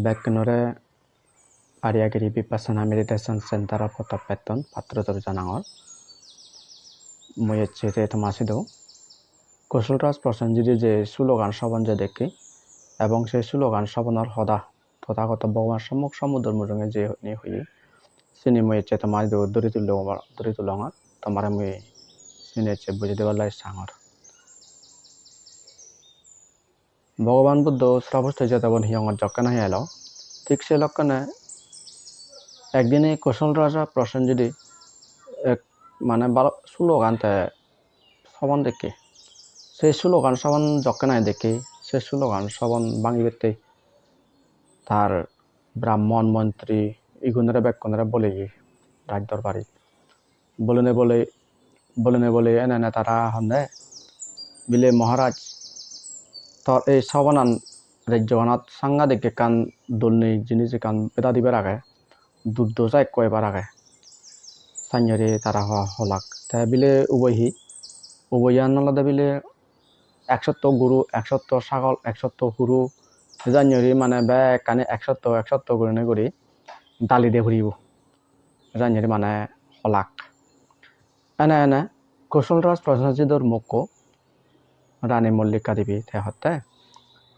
Beknore Ariagiri Vipassana Meditation Center of Peton, Patrotor Janangor, Moyechete Tomasido, Kosulras Prosanjidi যে slogan শ্রবণ যে দেখি এবং সেই স্লোগান শ্রবণের সদা তথাগত ভগবান সম্মুখ সমুদ্র মুরঙে যে হই সিনি ময়েছে তোমার দরি তুলঙর তোমার মুই সিনেছে বুঝে দেবার লাই সাঙর ভগবান বুদ্ধ শ্রবস্থ যেতবন হিয়ঙর যজ্ঞানা হিয়াল ঠিক সে লক্ষণে একদিনে কৌশল রাজা প্রসেনজিৎ এক মানে ভালো স্লোগান শ্রবণ দেখি সেই স্লোগান শ্রবণ যজ্ঞানায় দেখি সেই স্লোগান শ্রবণ বাঙিবেতে তার ব্রাহ্মণ মন্ত্রী ইগুণেরা ব্যাকরণেরা বলে রাজ দরবারে বলে এনে তারা হন্দে বিলে মহারাজ তোর এই শ্রবণান রাজ্যগণত সাংঘাতিক কান দলনি জিনিস কান বেদা দিবার আগে দুর্দশা কয়বার আগে সাঞ্জরে তারা হলাক তাই বিলে উবহিয়ান আলাদা বিলে 100 গুরু 100 ছাগল 100 হুরু জানুয়ারি মানে বে কানে 100 করে দালি দিয়ে ঘুরিব জানুয়ারি মানে হলাক এনে কৌশলরাজ প্রসেনজিৎর মুখ রানী মল্লিকা দেবী তে হতে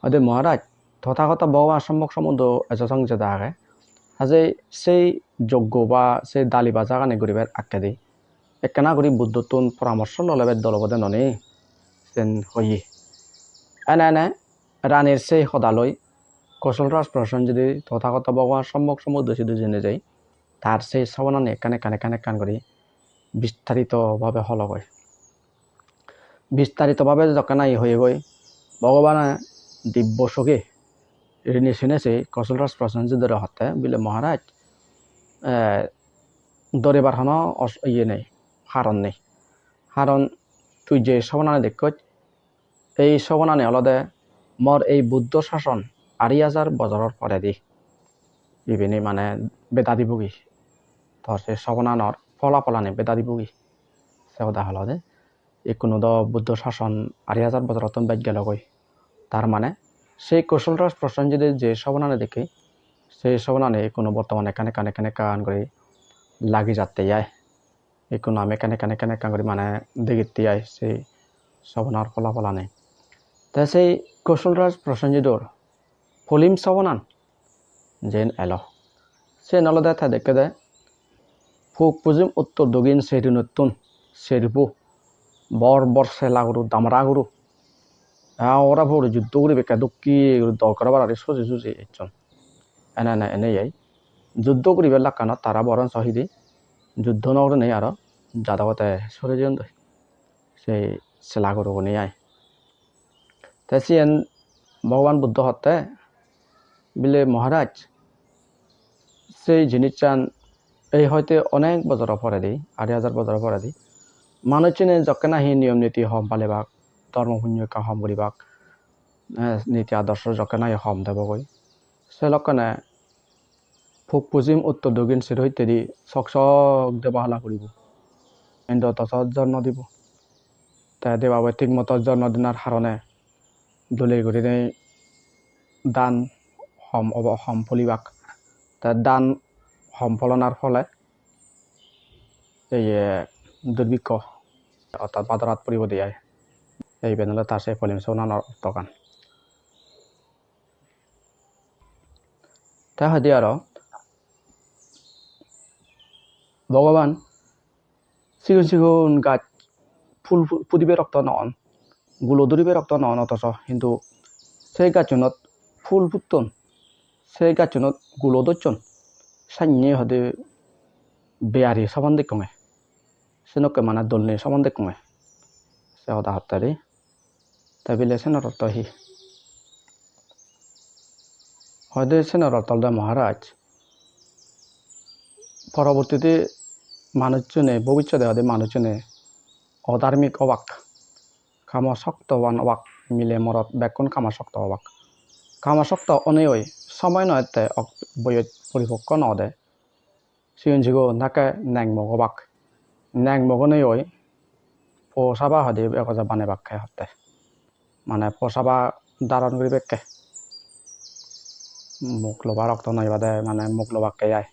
ওদে মহারাজ তথাগত ভগবান সম্মুখ সমুদ্র এজসং যেতে আগে হাজে সেই যজ্ঞ বা সেই দালি বা জাগানে গরিবের আক্কে দি একখানা করি বুদ্ধতুন পরামর্শ ললেবের দলবদে ননি সেন হই এনে রানীর সেই সদালয় কৌশলরাজ প্রসেনজিৎ তথাগত ভগবান সম্মুখ সমুদ্র সিধু জেনে যাই তার সেই শ্রবণানে কানে করি বিস্তারিতভাবে হল গই বিস্তারিতভাবে যখন হয়ে গই ভগবানে দিব্য শোকে ঋণী শুনেছে কৌশলরাজ প্রসেনজিৎর হতে বিলে মহারাজ দরিবার হন নেই কারণ তুই যে শ্রবণানে দেখ এই শ্রবণানে অলদে মর এই বুদ্ধ শাসন 2,000 বছরের পরে দি ইভিনি মানে বেদা দিবগি তোর সেই শ্রবণানর ফলাফলানে বেদা দিবগি সে কথা হল যে কোনো বুদ্ধ শাসন 2,000 বছর অতন বাদ গেল গই তার মানে সেই কৌশলরাজ প্রসেনজিৎ যে শ্রবণানে দেখি সেই শ্রবণানে কোনো বর্তমানে কানে কান করে লাগি যাতে যায় কোনো আমি কানে কান করে মানে দেখিতে যায় সেই শ্রবণার ফলাফলানে তাই সেই কৌশলরাজ প্রসেনজিৎর ফলিম শ্রবণান যেন এলো সে নলদে থা দেখে দে ফুক পুজিম উত্তর দগিন সেরি নতুন সেরিবু বর সেলা গরু দামরা গরু ওরা ভোর যুদ্ধ করে বেকা দুঃখী দরকার আবার সুজি একজন এনে যুদ্ধ করি বেলা কানত তারা বরং শহীদি যুদ্ধ নগর নেই আরো যাদবতে সরে যেন সেই সেলা গরু নিয়ে আয় তাই সিয়েন ভগবান বুদ্ধ হতে বিলে মহারাজ সেই জিনিস চান এই হয়তো অনেক বছর পরে দিই 2,000 বছর পরে দিই মানুষ চিনে যখন আহি নিয়ম নীতি হম পালিবাক ধর্ম পুণ্যকা হম করিবাক নীতি আদর্শ যখন আহি হম দেবগৈ সে লক্ষণে ফুক পুজিম উত্তর দক্ষিণ চিৰ হইতে দি চক দেৱাহালা কৰিব কিন্তু তছত জন্ম দিব তাই দেৱাবাই ঠিকমতো জন্ম দিনার হারণে দলে ঘুরি দান হম ফলিবাক তার দান হম ফলনার ফলে এই দুর্ভিক্ষ অর্থাৎ বাদরাত পরিব দিয়ে এই বেনলে তার সেই ফলিম সোনানোর দোকান তাই হয়তো আরো ভগবান সিগুন গাছ ফুল পুদিবে রক্ত নন গুলো দূরিবে রক্ত নন অথচ কিন্তু সেই গাছনত ফুল ফুটতন সেই গাছনত গুলো দচ্ছন সাইনে হতে বেয়ারি সম্বন্ধে কমে সেনকে মানে দলনি সম্বন্ধে কমে সে হতা হত্যারি তাই বিলে সেনর হি হয়তো সেনর তলদা মহারাজ পরবর্তীতে মানুষজনে ভবিষ্যতে হতে মানুষজনে অধার্মিক অবাক কামশক্তবান অবাক মিলে মরত বেকুন কামশক্ত অবাক কামশক্ত অনেই সময় নয়তে বইয়ে পরিপক্ক নদে সিগুন সিগো নাকে ন্যাংমগ অবাক ন্যাংমগনেই পোষাবা হদে একজা বানে বাক্যে হতে মানে পোষাবা দারণ করি বেকে মুখ লবা রক্ত নাই বাদে মানে মুখ লবাকে আয়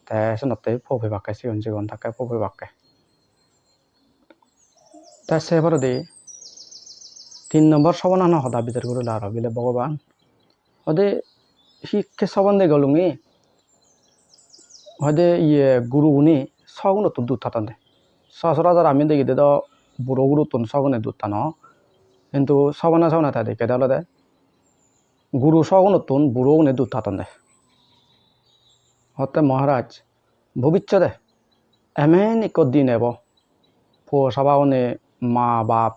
তে সেনতে ফফি বাকে সিগন সিগন থাকে ফফি বাকে তে সেবারে দি 3 নম্বর সবনান হদা বিচার করলে আর বিলে ভগবান হদে শিক্ষে সবন্দে গলুঙি হদে ইয়ে গুরু উনি সগুন তো দুধ থাতান্দে সচরাচর আমি দেখি তো বুড়ো গুরু তুন সগুনে দুধ টানো কিন্তু সবনা সবনা তা দেখে দে গুরু সগুন তুন বুড়ো উনি দুধ থাতান্দে হতে মহারাজ ভবিষ্যতে এমেন এক দিন এব ফো সবা উনি মা বাপ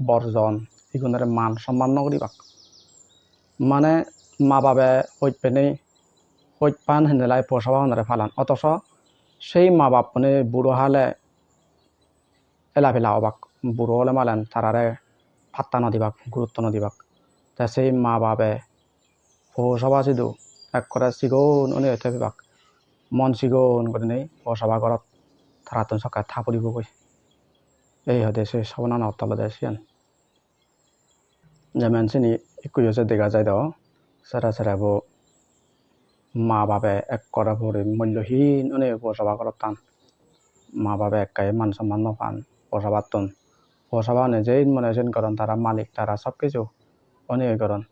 বর্জন এগুলোর মান সম্মান নকরিবাক মানে মা বাবে হইপেনি হইপান হেনেলাই পসবা হনারে ফালান অথচ সেই মা বাপ মানে বুড়ো হালে এলাফেলা হবাক বুড়ো হলে মালেন তারারে ফাত্তা নদিবাক গুরুত্ব নদিবাক তা সেই মা বাবে পসবা সিধু এক করে সিগন উনি হইতে বিবাক মন সিগন করে নেই পসবা ঘরত তারাতন সকাল থাপড়িব কই এই হতে সে সবনান অর্থল দেশিয়ান যেমন সিনি একটু দেখা যায় দাও সেরা সেরাবো মা বাবে এক করা পরে মূল্যহীন উনি পসবা ঘরত টান মা বাবা একাই মান সম্মান পান পসাবাতন পসাবা নিজেই মনে যেন করেন তারা মালিক তারা সব কিছু অনেক করেন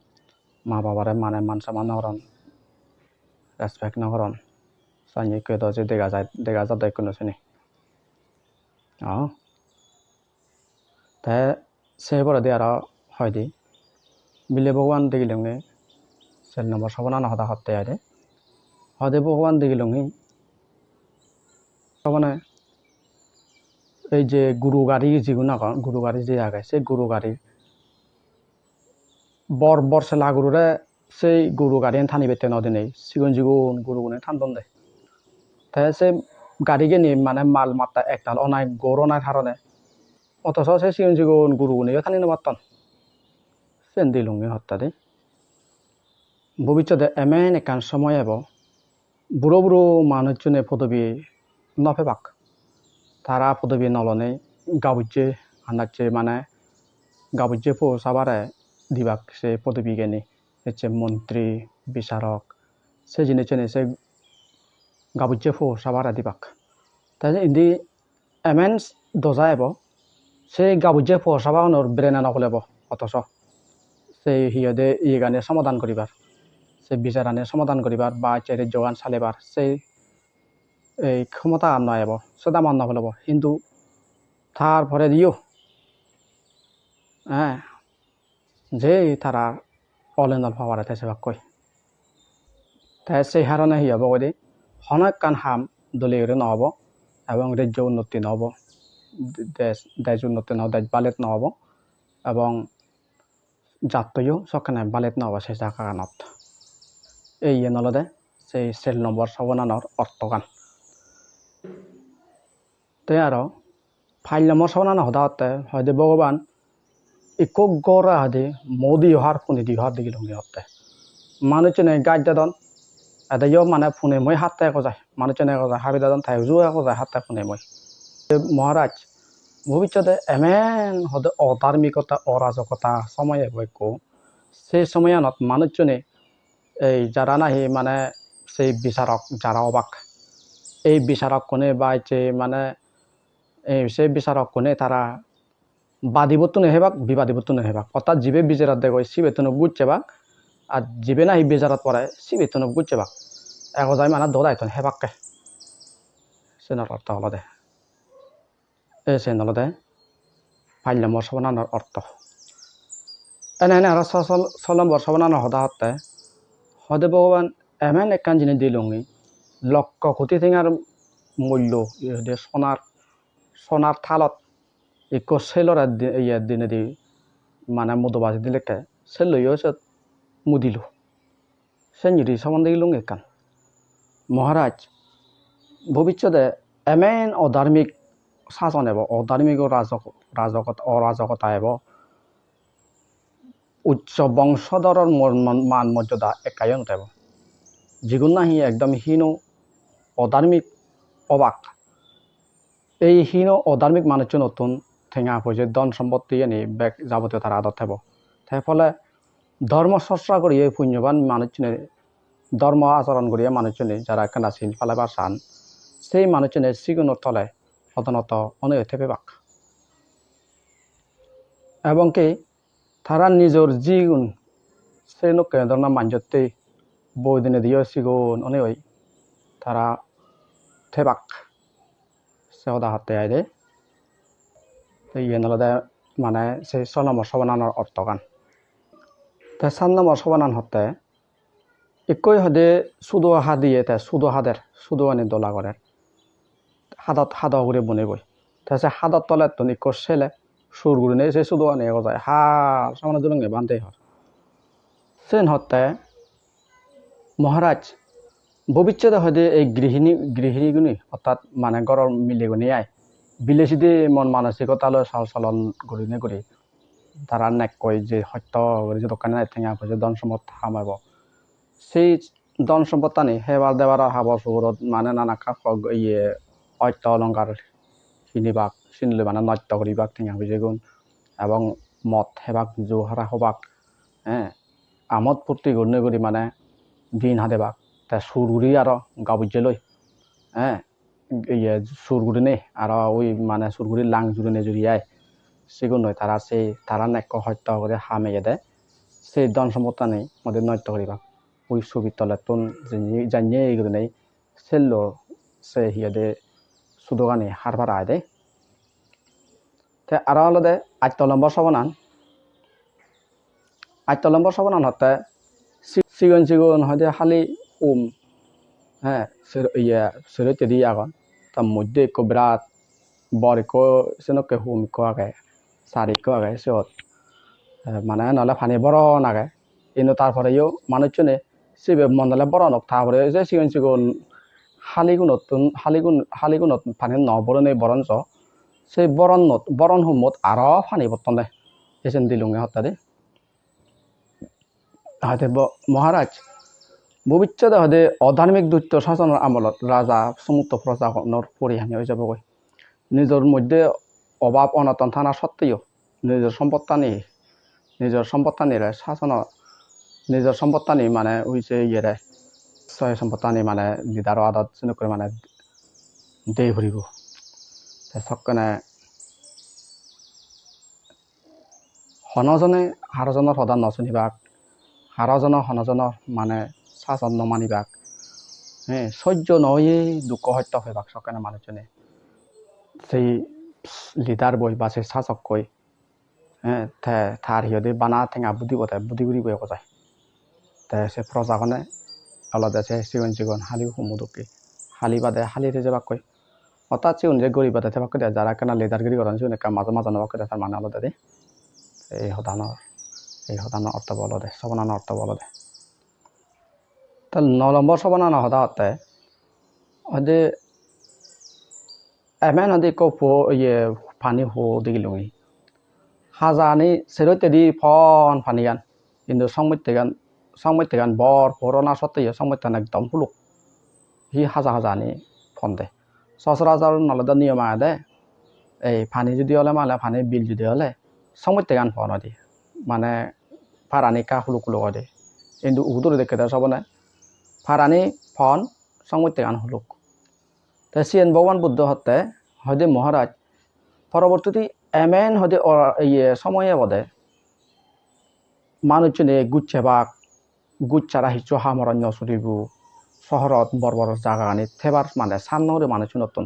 মা বাবারে মানে মান সম্মান নকরেন রেসপেক্ট নকরেন সাইনি কে তো যে দেখা যায় কোনো চিনি তে সেবরে দিয়ে আর হয় দি বিলে ভগবান দেখিলংনি 4 নম্বর সবনান হদা হতে আরে হদে ভগবান দেখিলংনি সবনে এই যে গুরু গাড়ি যেগুলো গুরু গাড়ি যে আগে সেই গুরু গাড়ি বরসেলা গুরুরে সেই গুরু গাড়ি থানি বেতে নদিনে সিগুন জিগুন গুরু গুনে থানদন দে তাই সে গাড়িকে নিয়ে মানে মাল মাত্রা একতাল অনায় গরনার কারণে অথচ সে সিগুন জিগুন গুরু গুনে থানি নমাত্তন সেন দিলুঙ্গি হত্যা দি ভবিষ্যতে এমেন একান সময় এব বুড়ো বুড়ো মানুষজনে পদবী নফেবাক তারা পদবী নলনে গাবুজ্জে আন্দাজে মানে গাবুজ্জে পৌঁছাবারে দিবাক সে পদবী গেনি হচ্ছে মন্ত্রী বিচারক সে জিনিস সে গাবুজ্জে পৌঁছাবারে দিবাক তাই ইন্দি এমেন দজা এব সে গাবুজ্জে পৌঁছাবা ওর ব্রেনে নকলেব অথচ সেই হিয়দে ইয়ে গানে সমাধান করিবার সে বিচারানে সমাধান করিবার বা চেরি যোগান চালিবার সেই এই ক্ষমতা আর নয় সেটা মান নকলেব কিন্তু তারপরে দিও হ্যাঁ যে তারা অলেনল পাওয়ার আছে কই তাই সেই হারণে হি হব কদি অনেক কান হাম দলীয় নহব এবং রাজ্য উন্নতি নহব দেশ উন্নতি নহব দেশ বালেত নহব এবং জাতীয় সকানে বালেত নহব সেই জায়গানত এই নলদে সেই 4 নম্বর সবনানর অর্থগান তে আরো 5 নম্বর সবনান হদাতে হয়তো ভগবান ইকক গড়া হাদে মোদি হার ফুনি দি হার দিকে লঙ্গি হতে মানুষজনে গাছ দাদন এদাইও মানে ফুনে মই হাতটা একো যায় মানুষজনে একো যায় হাবি দাদন থাই জু একো যায় হাতটা ফুনে মই মহারাজ ভবিষ্যতে এমেন হদে অধার্মিকতা অরাজকতা সময় একো সেই সময়নত মানুষজনে এই যারা নাহি মানে সেই বিচারক যারা অবাক এই বিচারক কোনে বা যে মানে এই সেই বিচারক কোনে তারা বাদিবতো নেহেবাক বিবাদিবতো নেহেবাক অর্থাৎ জিবে বিচারাত দেখো সিবেতন গুচ্ছেবাক আর জিবে নাহি বিচারাত পড়ে সিবেতন গুচ্ছেবাক এক যায় মানে দদাইতন হেবাককে সেনার অর্থ হলো দে এই সেন হলো দে 5 নম্বর সবনানোর অর্থ এনে এনে আর 6 নম্বর সবনানোর হদা হতে হদে ভগবান এমন একখান জিনিস দিলুঙ্গি লক্ষ কোটি ঠেঙার মূল্য সোনার থালত একো সেলর ইয়ার দিনে দি মানে মধুবাজি দিলেকে সে লইও সে মুদিল সে নিরি সম্বন্ধে গেলুং একান মহারাজ ভবিষ্যতে এমেন অধার্মিক শাসন এব অধার্মিক অরাজকতা এব উচ্চ বংশধরের মান মর্যাদা একাই উঠাব যেগুলো নাহি একদম হীন অধার্মিক অবাক এই হীন অধার্মিক মানুষজন নতুন ঠেঙা পয়সা ধন সম্পত্তি এনে ব্যাগ যাবতীয় তারা আদত থাকব তাই ফলে ধর্ম চর্চা করি এই পুণ্যবান মানুষজনের ধর্ম আচরণ করিয়া মানুষজনে যারা কেনা চিন ফালাবার চান সেই মানুষজনে সিগুণের তলে সাধারণত অনেক থেপে বাক এবং কি তারা নিজের জিগুণ সেই নকে ধরনের মানজতে বই দিনে দিয়ে সিগুণ অনেক তারা থেবাক সে সদা হাতে আইরে ইয়ে নলদে মানে সেই 6 নম্বর সবানানোর অর্থ গান তে 7 নম্বর সবানান হতে একই হদে সুদো হা দিয়ে তে সুদো হাদের সুদো আনি দোলা করে হাদত হাদা করে বনে বই তাছে হাদত তলে তো নিকো ছেলে সুর গুড়ি নেই সে সুদো আনি যায় হা সামনে দুলঙ্গে বানতে হর সেন হতে মহারাজ ভবিষ্যতে হয়তো এই গৃহিণীগুনি অর্থাৎ মানে গরম মিলিগুনি আয় বিলেসিতে মন মানসিকতালৈ চাল চলন কৰি তারা নেক কয় যে সত্য যে দোকানে নাই ঠেঙা যে ধন সম্পদ হামাব সেই ধন সম্পদ টানি সেবার দেবার হাবর সুরত মানে নানা ইয়ে অত্য অলংকার কিনিবাক চিনিলে মানে নৃত্য করিবাক ঠেঙা বুঝে গুণ এবং মদ হেবাক জোহারা হবাক হ্যাঁ আমোদ ফুর্তি কৰি মানে দিন হাদেবাক তা সুরগুড়ি আরো গাবুজে লই হ্যাঁ ইয়ে সুরগুড়ি নেই আর ওই মানে সুরগুড়ির লাং জুড়ে নে জুড়িয়ায় সেগুলো নয় তারা সেই তারা নেক হত্যা করে হামিয়ে দেয় সেই ধন সম্পদটা নেই মধ্যে নৃত্য করিবা ওই ছবির তলে তুন জানিয়ে এগুলো নেই সেল্লো সে হিয়াদে সুদোগানি হার ভাড়া আয় দেয় তে আরো আলাদা 8 নম্বর সবনান হতে সিগুন হয়তো খালি হ্যাঁ ইয়ে সেরতে দিয়ে আগন তার মধ্যে একটু বিরাট বর একটু সেনকে একটু আগে সার একটু আগে সেত মানে নহলে ফানি বড় নাগে কিন্তু তারপরেও মানুষজনে সিবে মন্ডলে বড় নক তারপরে যে সিগুন হালিগুণত ফানি নবরণে বরঞ্চ সেই বরণ সমূহত আরো ফানি বর্তন দেয় এসেন দিলুঙে হত্যা হয়তো মহারাজ ভবিষ্যতে হয়তো অধার্মিক দৈত্য শাসনের আমলত রাজা সমুদ্র প্রজাগণর পরিহানি হয়ে যাবগৈ নিজের মধ্যে অভাব অনটন থানা সত্ত্বেও নিজের সম্পত্তানিরে শাসনৰ নিজের সম্পত্তানি মানে হয়েছে ইয়েরে ছয় সম্পত্তানি মানে লিডার আদত যেনেকৈ মানে দেই ভরিব সকনে হনজনে হাৰজনৰ সদা নচনিবাক হাৰজনৰ হনজনৰ মানে শাসন নমানিবাক হ্যাঁ সহ্য নয়ে দুঃখ হত্যা হইবাক সকনে মানুষজনে সেই লিডার বই বা সেই শাসক কই হ্যাঁ থার হিয়দে বানা ঠেঙা বুদ্ধি গুড়ি বই যায় তে সে প্রজাগণে আলাদা সে সিগুন হালি হুমুদুকি হালি বাদে হালিতে যাবাক কই অর্থাৎ সিগুন যে গরিব বাদে থাকবে যারা কেনা লিডারগিরি করেন সিগুন মাঝে মাঝে নবাক তার মানে আলাদা দে এই সদানৰ অর্থ বল দে সবনানৰ অর্থ বল দে তা 9 নম্বর সবনান হদা হতে হদে এমেন হদে কো ইয়ে পানি হো দিগিলুঙি হাজানি সেরতেদি ফন ফানিগান কিন্তু সংমিত্তেগান বর পুরোনা সত্ত্বেও সংমিত্তান একদম হুলুক হি হাজানি ফন দে সচরাচর নলদা নিয়ম আয় দে এই ফানি যদি হলে মানে ফানি বিল যদি হলে সংমিত্তেগান ফন দি মানে ফারানি কা হুলুক দে কিন্তু উদুর দেখে দেয় সবনে ফারানি ফন সংমিত্তেগান হুলুক তা সিএন ভগবান বুদ্ধ হতে হয়তো মহারাজ পরবর্তীতে এমেন হয়তো ইয়ে সময়ে বদে মানুষজনে গুচ্ছারা হিচু হামরণ্য চুরিবু শহরত বড় জায়গা আনি থেবার মানে সামনে মানুষ নতুন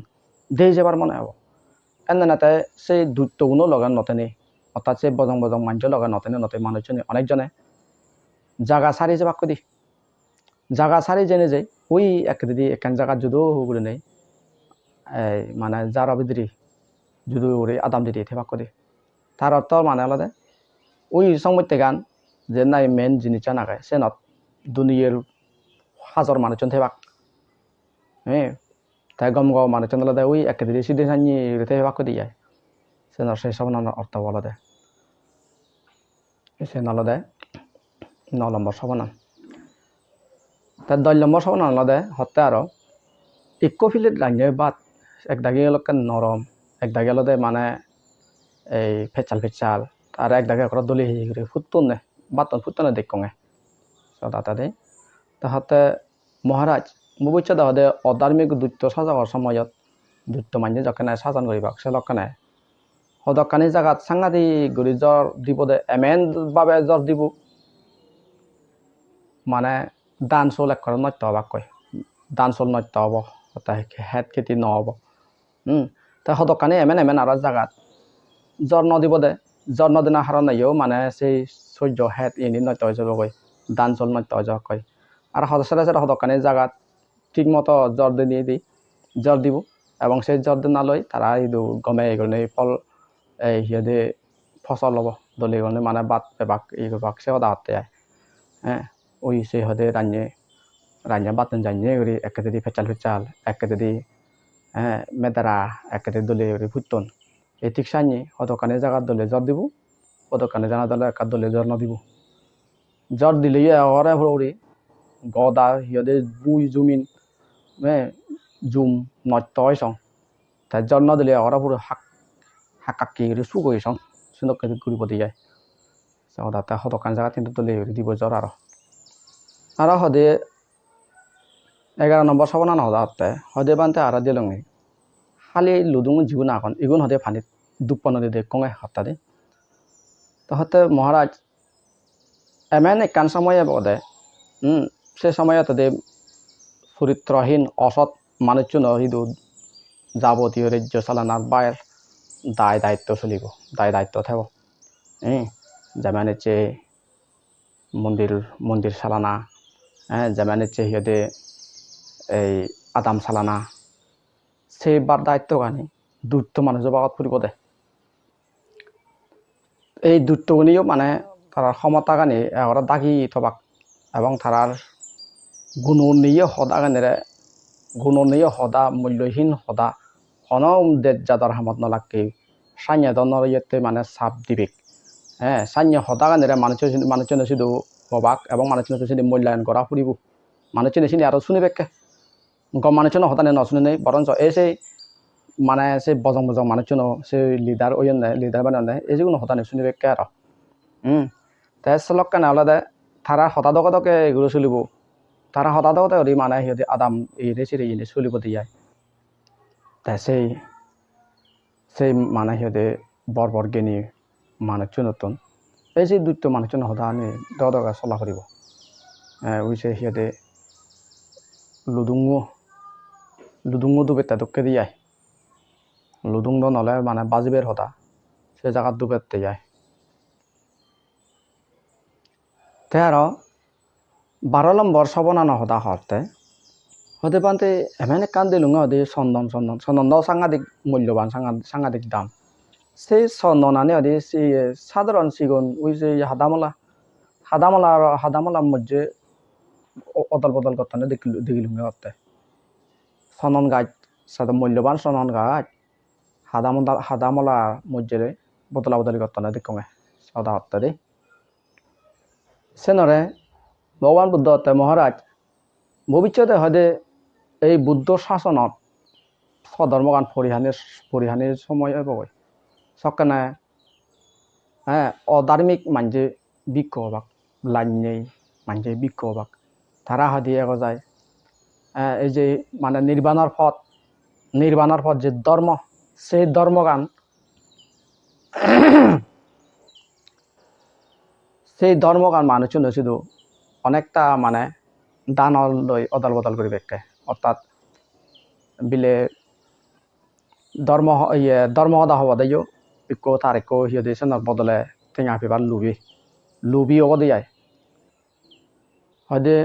দেই যাবার মনে হব এনে সেই দূরত্বগুলো লগা নতেনি অর্থাৎ সেই বজং মানুষ লগা নতেনি মানুষজনে অনেকজনে জায়গা সারি যাবাক দি জায়গা সারি জেনে যাই ওই একদিদি এখান জায়গা যদিও হুগুলি নেই মানে যারা বিদ্রি যদি ওরে আদাম দিদি থেবাক দি তার অর্থ মানে আলাদা ওই সংমিত্তে গান যে নাই মেন জিনিসটা নাগে সেনত দুনিয়ার হাজার মানুষজন থেবাক হ্যাঁ তাই গম মানুষজন আলাদা ওই একদিদি সিদ্ধি সানি থেবাক দিয়ে সেনত সেই সব অর্থ বলা দেয় সে নলদে 9 নম্বর সবনান তার 10 নম্বর সবনান আলাদা হতে আরো ইকোফিলিট লাগে বাদ এক দাগে এলাকা নরম এক দাগে আলাদা মানে এই ফেচাল আর এক দাগে দলি ফুটনে বাতন ফুটনে দেখে সদা তাদের তাহাতে মহারাজ মুবুচ্ছা দহদে অধার্মিক দৈত্য সাজাবার সময়ত দৈত্য মানে যখনে সাজান করিবাক সে লক্ষণে সদকানি জাগাত সাংঘাতিক গুৰি জ্বৰ দিব দে এমেন বাবে জ্বৰ দিব মানে দান চল এক নত্য হবাক কয় দান চল নত্য হব হেট খেতি নহব তা সদকানি এমেন আৰু জাগাত জ্বৰ নদিব দে জ্বৰ নদিনা সাৰ নাইও মানে সেই সহ্য হেট এনে নত্য হৈ যাব কয় দান চল নত্য হৈ যাব কয় আর সদস্যরা সদকানি জাগাত ঠিকমতো জ্বর দিয়ে দি জ্বর দিব এবং সেই জ্বর না লই তারা ইদু গমে এগুলো ফল এই সিহঁতে ফসল ল'ব দলি কাৰণে মানে বাট বেবাক ই বেবাক সে সদা হতে হ্যাঁ ওই সে হদে রান্না বাতন জানিয়ে করি একে যদি ফেচাল একে যদি হ্যাঁ মেদারা একে দলি করি ফুটন এই ঠিক সাইনি সদকানি জাগাত দলে জ্বর দিব সদকানি জানা দলে একা দলে জ্বর নদিব জ্বর দিলে ওরে হরি গদা সিহঁতে বুই জুমিন জুম নত্য হয় সং তাই জ্বর নদিলে ওরা পুরো হাকাকি সুগৈ সং সিনক ঘুরিব দিয়ে সদাতে সদকানি জায়গা কিন্তু দলে দিব জ্বর আর সদে 11 নম্বর সবনা নহতে সদে বানতে আর দিয়ে লঙে খালি লুদুং জীবন এখন ইগুন সদে ফানিত দুপ্পন দে কঙে হত্যা দে তাহতে মহারাজ এমেন একান সময়ে বদে সে সময়ে তাদের চরিত্রহীন অসৎ মানুষজন হিদু যাবতীয় রাজ্য চালানার বাইর দায় দায়িত্ব চলিব দায় দায়িত্ব থাকব যেমন হচ্ছে মন্দির চালানা যেমন হচ্ছে সিহঁতে এই আদাম চালানা সেইবার দায়িত্ব কানি দূরত্ব মানুষের বাগত ফুরিব দে এই দূরত্বগুলিও মানে তার ক্ষমতা কানি এরা দাগি থবাক এবং তারার গুণনীয় সদা মূল্যহীন সদা হন যাদার হামত নলাকে সাইন্য ধরনের ইয়েতে মানে চাপ দিবেক সাইন্য সদা গানেরে মানুষজন শুধু হবাক এবং মানুষজন শুধু মূল্যায়ন করা ফুরিব মানুষজন এসে আরো শুনিবেকে গম মানুষজন হতানে নশুনে নেই বরঞ্চ এই সেই মানে সেই বজং মানুষজন সেই লিডার ওই লিডার বানানো এই যেগুলো হতানে শুনিবেকে আর তাই চলক কেন আলাদা তারা হতাদকে এগুলো চলিব তারা হতাদতে ওই মানে সিহঁতে আদাম এনে চিৰি এনে চলিব দিয়ে তাই সেই মানে সিহঁতে বৰ জ্ঞানী মানুষজন নতুন এই যে দৈত্য মানুষজন সদানে দকে চলা ফুৰিব ওইছে সিহঁতে লুডুঙো দুবেটা দুঃখে দিয়ে লুডুং নহ'লে মানে বাজিবের সদা সে জায়গাত দুবেতে যায় তে আর 12 নম্বর সবনা নহদা হতে হতে পানতে এমন কান দিলুঙ হদে চন্দন সাংঘাতিক মূল্যবান সাংঘাতিক দাম সেই চন্দনানে হদে সাধারণ সিগুন ওই যে হাদামলা মধ্যে অদল বদল করতে দেখিলুঙ হতে চন্দন গাছ সাদা মূল্যবান চন্দন গাছ হাদামলার মধ্যে বদলা বদলি করতে দেখুঙে সদা হতে দে সেনরে ভগবান বুদ্ধ মহারাজ ভবিষ্যতে হয়তো এই বুদ্ধ শাসনত স্বধর্মগান পরিহানির সময় বই সকানে অধার্মিক মানজে বিক্ষ হবাক লাইনেই মানজে বিক্ষ হবাক তারা হয়তো এগো যায় এই যে মানে নির্বাণের পথ যে ধর্ম সেই ধর্মগান মানুষজন শুধু অনেকটা মানে দান লই অদল বদল করি বেকে অর্থাৎ বিলে ধর্ম সদা হব দেয় ইকো তারিকো সিহঁতে চেনৰ বদলে টেঙা ফিবার লুবি হব দিয়ে হয়তো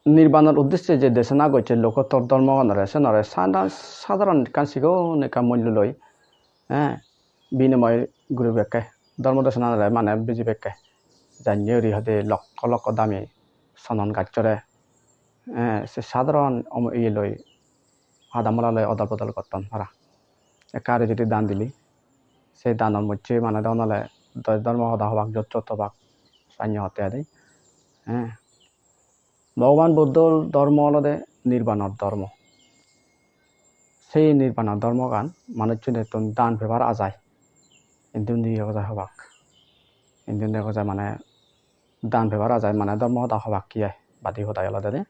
নির্বাণের উদ্দেশ্যে যে দেশে না গৈছে লোকোত্তর ধর্মগণরে চেনরে সাধারণ কাঞ্চিগো নেকা মূল্য লই বিনিময় ঘুরি বেকে ধর্ম দেশনারে মানে বুঝি বেকে জানিয়ে হতে লক্ষ লক্ষ দামি চন্দন গাছরে সে সাধারণ ইয়ে লই হাদামলা লই অদল বদল করতাম হারা একারে যদি দান দিলি সেই দানের মধ্যে মানে দনলে ধর্ম সদা হবাক যত হবাক সান্য হতে আদি ভগবান বুদ্ধর ধর্ম হলদে নির্বাণর ধর্ম সেই নির্বাণর ধর্মগান মানুষজন দান ব্যবহার আজায় ইন্দুন দিয়ে হবাক ইন্দুন দেখা যায় মানে দান ব্যবহার আজায় মানে ধর্ম সদা হবাক কি বাদি হতাই আলাদা দে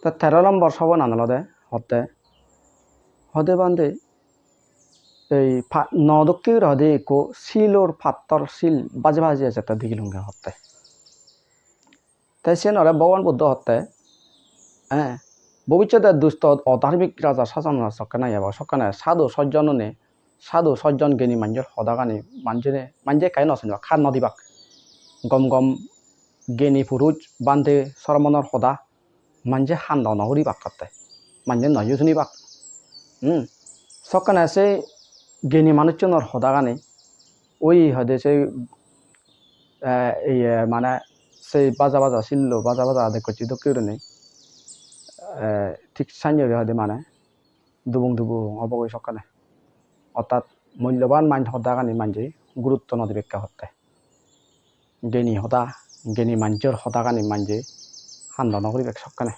তা 13 নম্বর সবন আনলদে হদে বান্ধে এই নদকির হদে কো শিলর ফাত্তর শিল বাজে বাজে আছে তা দিগিলুঙ্গে হতে তাই সে নরে ভগবান বুদ্ধ হতে হ্যাঁ ভবিষ্যতে দুষ্ট অধার্মিক রাজা শাসন সকানে যাবা সকানে সাধু সজ্জন জ্ঞানী মানুষের সদাগানি মানুষে কাই নচেন খার নদীবাক গম গম জ্ঞানী পুরুষ বান্ধে সরমনের সদা মানুষে হান্দ নহরি বাক করতে মানুষে নয়ুজনী বাক সকানে সে জ্ঞানী মানুষজনের সদাগানি ওই হদে সে এই মানে সেই বাজা শিল্লো বাজা দেখছি তো কেউ নেই ঠিক সাইনরে হদে মানে দুবুং অবগৈ সকানে অর্থাৎ মূল্যবান মাইন্ড সদাগানি মানুষে গুরুত্ব নদীবেক্ষা হতে জ্ঞানী মানুষের সদাগানি মানুষে হান্দ নগরী বেক সকানে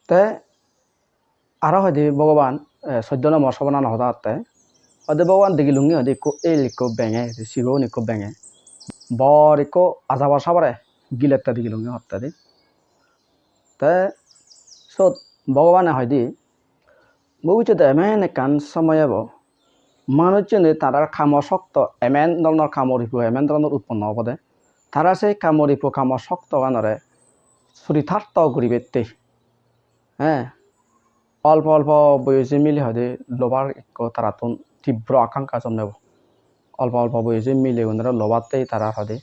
তে আরো হয়তো ভগবান 14 নম্বর সবনান হতা হতে হয়তো ভগবান দেখিলুঙ্গি হয়তো একো এল একো বেঙে শিগো একো বেঙে বর একো আজাবা সাবারে গিলেটটা দেখিলুঙ্গি হত্যা দি তে সত ভগবানে হয়তো ভবিষ্যতে এমেন একান সময় হব মানুষজনে তারার খামর শক্ত এমেন ধরনের খামর রিপু এমেন ধরনের উৎপন্ন হব দে তারা সেই খামর রিপু খামর শক্ত গানরে চরিতার্থ করিবে হ্যাঁ অল্প বয়সে মিলে হয়তো লোবার একটু তারা তো তীব্র আকাঙ্ক্ষা জন্মাব অল্প বয়সে মিলে ওনারা লোবাতেই তারা হয়তো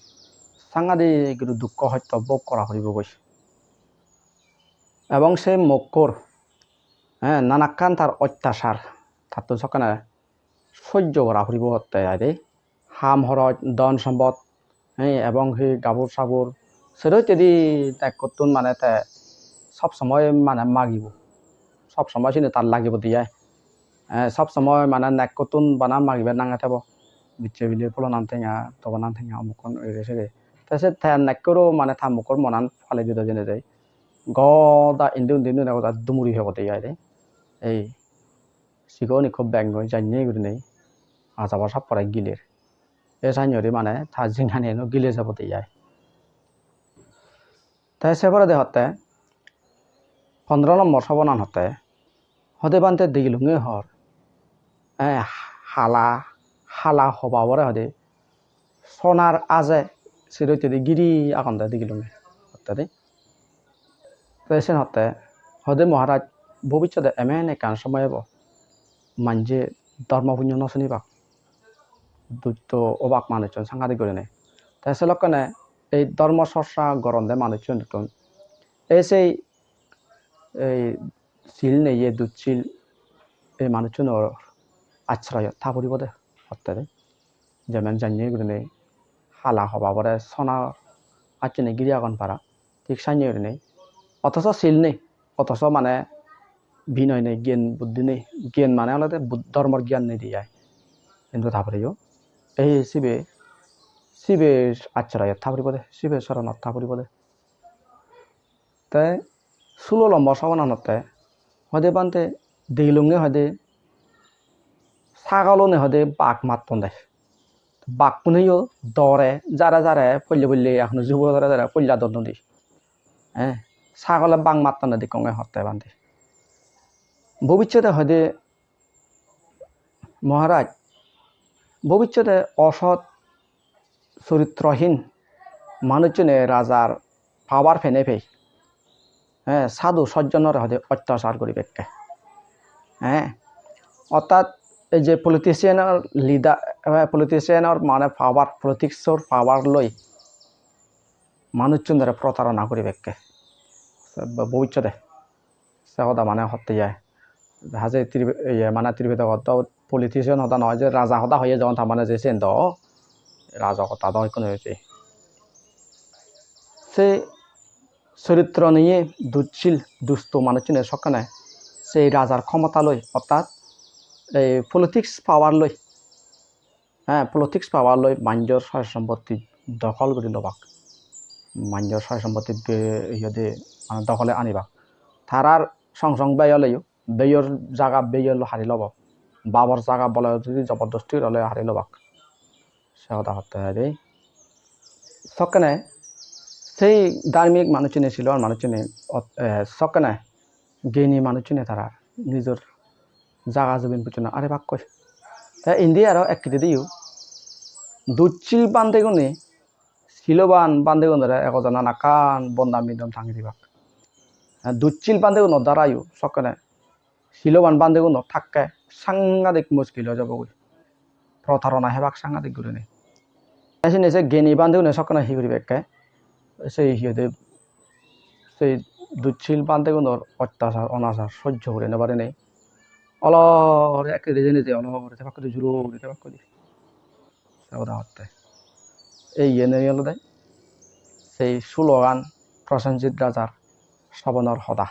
সাংঘাতিক দুঃখ সত্য ভোগ করা হইব গৈছে এবং সে মক্কর হ্যাঁ নানাকান তার অত্যাচার তার তো সকানে সহ্য করা হইব হতে আরে হাম হরজ ধন সম্পদ হ্যাঁ এবং সেই গাবুর সাবুর সেটাই যদি কতুন মানে তে সব সময় মানে মাগিব সব সময় সিনে তার লাগিব দিয়ে সব সময় মানে নেক কতুন বানা মাগিবে নাঙা থাকব বিচ্ছে বিলির ফলো নাম থেঙা তখন নাম থেঙা অমুকন এসে তাছে নেকরও মানে থামুকর মনান ফালে দিতে জেনে যায় গদা ইন্দু না দুমুরি হব দিয়ে এই সিগনি খুব ব্যাঙ্গ জানিয়ে গুলি নেই আজাবার সব পরে গিলের এ সাইনরি মানে তার জিঙ্গানি গিলে যাব দিয়ে তাই সেবারে দেহতে 15 নম্বর সবনান হতে হদে বানতে দিগিলুঙ্গে হর হালা হবাবরে হদে সোনার আজে সিরইতে গিরি আকন্দা দিগিলুঙ্গে হতে পেশেন্ট হতে হদে মহারাজ ভবিষ্যতে এমেন একান সময় হব মানজে ধর্মপুণ্য নচনিবাক দৈত্য অবাক মানুষজন সাংঘাতিক করে নেই তাই সে লক্ষণে এই ধর্ম চর্চা গরন্দে মানুষজন নতুন সেই এই শিল নেই দুধশীল এই মানুষজনের আশ্রয় থাকুরিব দে হতে যেমন জানিয়ে করে নেই হালা হবাবরে সোনা আচনে গিরি আগন পারা ঠিক সাইনিয়ে করে নেই অথচ শিল নেই অথচ মানে বিনয় নেই জ্ঞান বুদ্ধি নেই জ্ঞান মানে আলাদা ধর্মর জ্ঞান নেই দিয়ে কিন্তু থাকুরিও এই শিবের আশ্রয় থাকুরিব দে শিবের শরণত থাকুরিব দে তাই 16 নম্বর সবনানতে হদে বানতে দিলুঙ্গে হদে ছাগলনে হদে বাঘ মাতন দেয় বাঘ পুনেও দরে যারা পল্লে এখন যুব যারা পল্লা দর নদী হ্যাঁ ছাগলে বাঘ মাতন নদী কঙে হতে বান্ধে ভবিষ্যতে হদে মহারাজ ভবিষ্যতে অসৎ চরিত্রহীন মানুষজনে রাজার পাওয়ার ফেনে ফেই হ্যাঁ সাধু সজ্জনের হদে অত্যাচার করিবে হ্যাঁ অর্থাৎ এই যে পলিটিশিয়ানের মানে পাওয়ার পলিটিক্সর পাওয়ার লই মানুষজন ধরে প্রতারণা করিবে ভবিষ্যতে সে কথা মানে হতে যায় হাজে মানে ত্রিবেদ পলিটিশিয়ান হতা নয় যে রাজা হতা হয়ে যখন তার মানে যে সেন দ রাজা কথা দয় কোনো হয়েছে সে চরিত্র নিয়ে দুষ্ট মানুষজনের সকানে সেই রাজার ক্ষমতা লই অর্থাৎ এই পলিটিক্স পাওয়ার লই মানুষের সয় সম্পত্তি দখল করে লবাক মানুষের সয় সম্পত্তি ইয়ে মানে দখলে আনিবাক তারার সংসং বেয়র জায়গা বেয়র হারি লব বাবর জায়গা বলে যদি জবরদস্তি হলে হারি লবাক সে কথা হতে হয় সকানে সেই ধার্মিক মানুষজনে ছিল আর মানুষজনে সকনে জ্ঞানী মানুষজনে তারা নিজের জাগা জমিন বুঝুন আরে বাক কয় তা ইন্ডিয়া আরও এক কেটে দিও দুচ্ছিল বান্ধেগুনে শিলবান বান্ধেগুন ধরে একজনা নাকান বন্দাম বিন্দম থাঙি দিবাক দুচ্ছিল বান্ধেগুন দ্বারাইও সকনে শিলবান বান্ধেগুন থাকে সাংঘাতিক মুশকিল হয়ে যাব প্রতারণা হেবাক সাংঘাতিক ঘুরে নেই এসে জ্ঞানী বান্ধেগুনে সকনে হি করি বেকে সেই হিয়দে সেই দুচ্ছিল বান্ধেগুনোর অত্যাচার অনাচার সহ্য করে নেবারে নেই অলরে এক রেজে নিতে অলরে তেবাক করে জুড়ো করে তেবাক করে সাবধা হতে এই এনে হলো দেয় সেই সুলগান প্রসেনজিৎ রাজার শ্রবণর হদা